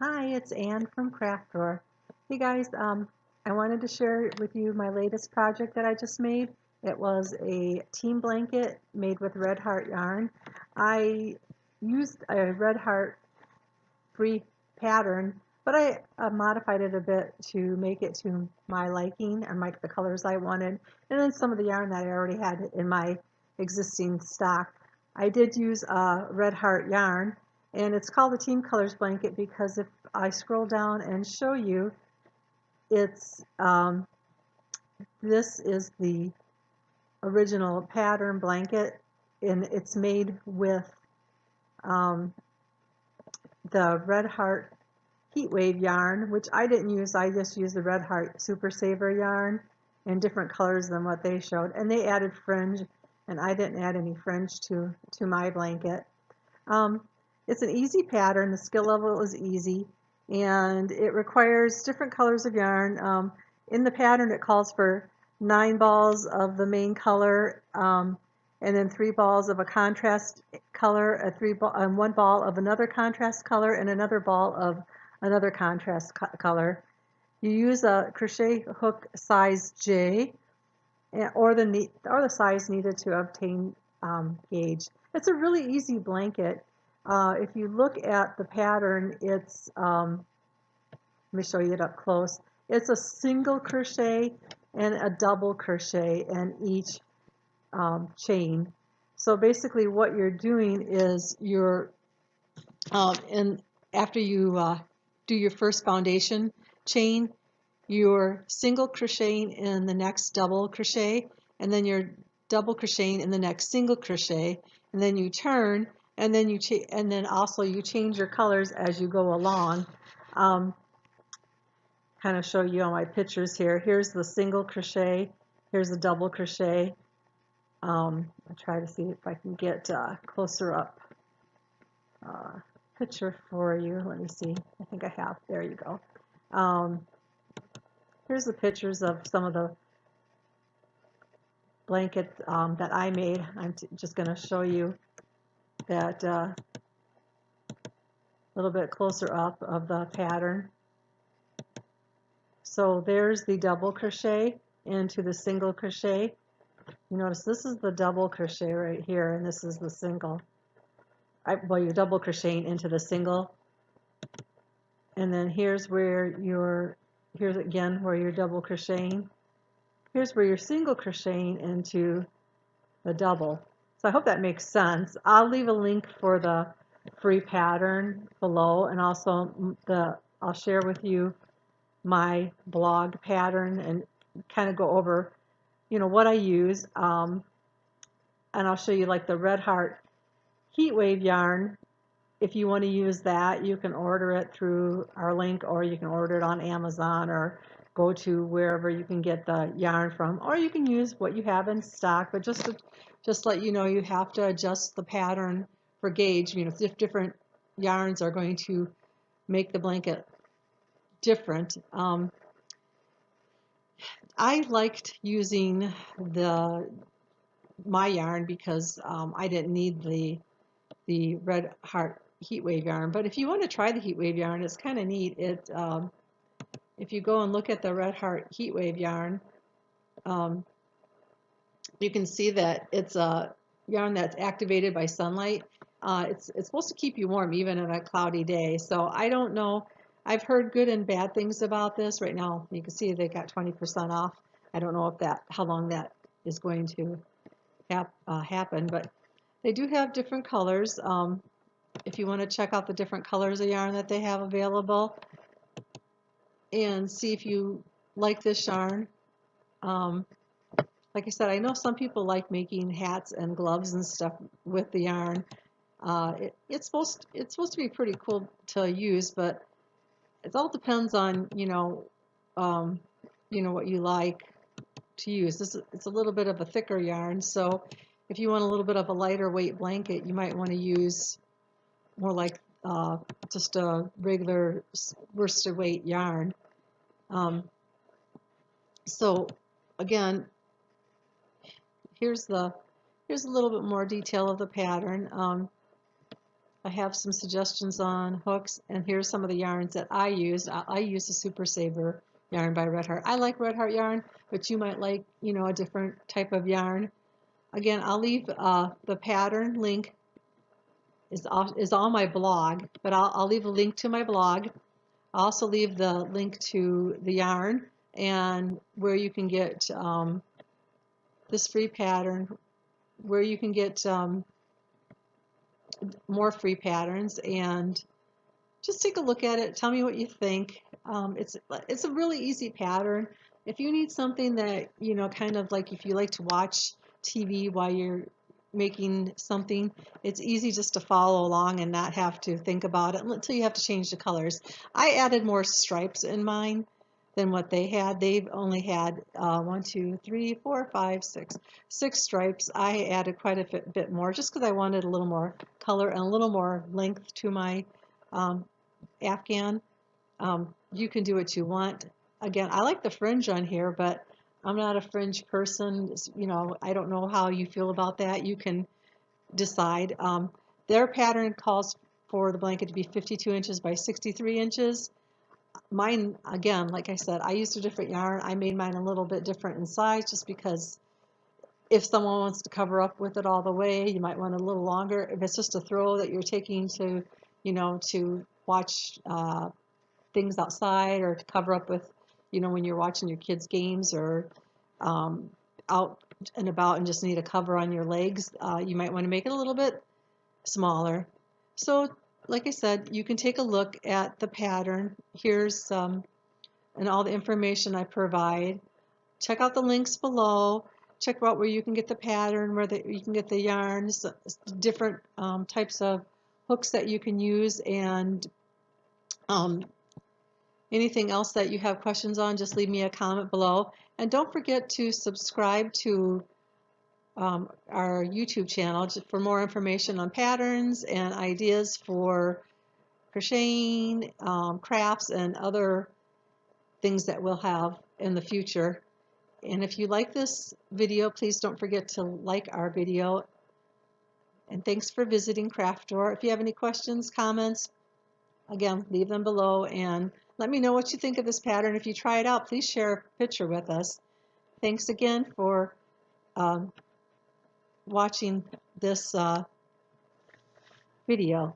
Hi, it's Anne from Craft Drawer. Hey guys, I wanted to share with you my latest project that I just made. It was a team blanket made with Red Heart yarn. I used a Red Heart free pattern, but I modified it a bit to make it to my liking and the colors I wanted, and then some of the yarn that I already had in my existing stock. I did use Red Heart yarn, and it's called the Team Colors Blanket because if I scroll down and show you, it's this is the original pattern blanket, and it's made with um, the Red Heart Heat Wave yarn, which I didn't use. I just used the Red Heart Super Saver yarn in different colors than what they showed, and they added fringe, and I didn't add any fringe to my blanket. It's an easy pattern. The skill level is easy, and it requires different colors of yarn. In the pattern, it calls for 9 balls of the main color, and then 3 balls of a contrast color, and 1 ball of another contrast color, and another ball of another contrast color. You use a crochet hook size J, or the size needed to obtain gauge. It's a really easy blanket. If you look at the pattern, it's let me show you it up close. It's a single crochet and a double crochet in each chain. So basically, what you're doing is after you do your first foundation chain, you're single crocheting in the next double crochet, and then you're double crocheting in the next single crochet, and then you turn, and then also you change your colors as you go along. Kind of show you on my pictures here. Here's the single crochet. Here's the double crochet. I'll try to see if I can get closer up picture for you. Let me see. I think I have. There you go. Here's the pictures of some of the blanket that I made. I'm just going to show you that a little bit closer up of the pattern. So there's the double crochet into the single crochet. You notice this is the double crochet right here, and this is the single. Well, you're double crocheting into the single, and then here's again where you're double crocheting. Here's where you're single crocheting into the double. So I hope that makes sense. I'll leave a link for the free pattern below, and also I'll share with you my blog pattern and kind of go over, what I use. And I'll show you like the Red Heart Heat Wave yarn. If you want to use that, you can order it through our link, or you can order it on Amazon, or go to wherever you can get the yarn from, or you can use what you have in stock. But just let you know, you have to adjust the pattern for gauge. If different yarns are going to make the blanket different. I liked using my yarn because I didn't need the Red Heart Heat Wave yarn. But if you want to try the Heat Wave yarn, it's kind of neat. If you go and look at the Red Heart Heat Wave yarn, you can see that it's a yarn that's activated by sunlight. It's supposed to keep you warm even on a cloudy day. So I don't know. I've heard good and bad things about this. Right now, you can see they got 20% off. I don't know how long that is going to happen, but they do have different colors. If you want to check out the different colors of yarn that they have available and see if you like this yarn. Like I said, I know some people like making hats and gloves and stuff with the yarn. It's supposed to be pretty cool to use, but it all depends on what you like to use. It's a little bit of a thicker yarn, so if you want a little bit of a lighter weight blanket, you might want to use more like just a regular worsted weight yarn. So again, here's a little bit more detail of the pattern. I have some suggestions on hooks, and here's some of the yarns that I used. I used the Super Saver yarn by Red Heart. I like Red Heart yarn, but you might like, you know, a different type of yarn. Again, I'll leave the pattern link is on my blog, but I'll leave a link to my blog. I'll also leave the link to the yarn and where you can get this free pattern, where you can get more free patterns, and just take a look at it. Tell me what you think. It's a really easy pattern. If you need something that, you know, kind of like if you like to watch TV while you're making something, it's easy just to follow along and not have to think about it until you have to change the colors. I added more stripes in mine than what they had. They've only had 1, 2, 3, 4, 5, 6, 6 stripes. I added quite a bit more just because I wanted a little more color and a little more length to my Afghan. You can do what you want. Again, I like the fringe on here, but I'm not a fringe person. You know, I don't know how you feel about that. You can decide. Their pattern calls for the blanket to be 52 inches by 63 inches. Mine, again, like I said, I used a different yarn. I made mine a little bit different in size just because if someone wants to cover up with it all the way, you might want a little longer. If it's just a throw that you're taking to, you know, to watch things outside or to cover up with, you know, when you're watching your kids' games or out and about and just need a cover on your legs, you might want to make it a little bit smaller. So, like I said, you can take a look at the pattern. Here's and all the information I provide. Check out the links below. Check out where you can get the pattern, where you can get the yarns, different types of hooks that you can use, and anything else that you have questions on, just leave me a comment below. And don't forget to subscribe to our YouTube channel for more information on patterns and ideas for crocheting, crafts, and other things that we'll have in the future. And if you like this video, please don't forget to like our video. And thanks for visiting Craft Drawer. If you have any questions, comments, again, leave them below and let me know what you think of this pattern. If you try it out, please share a picture with us. Thanks again for watching this video.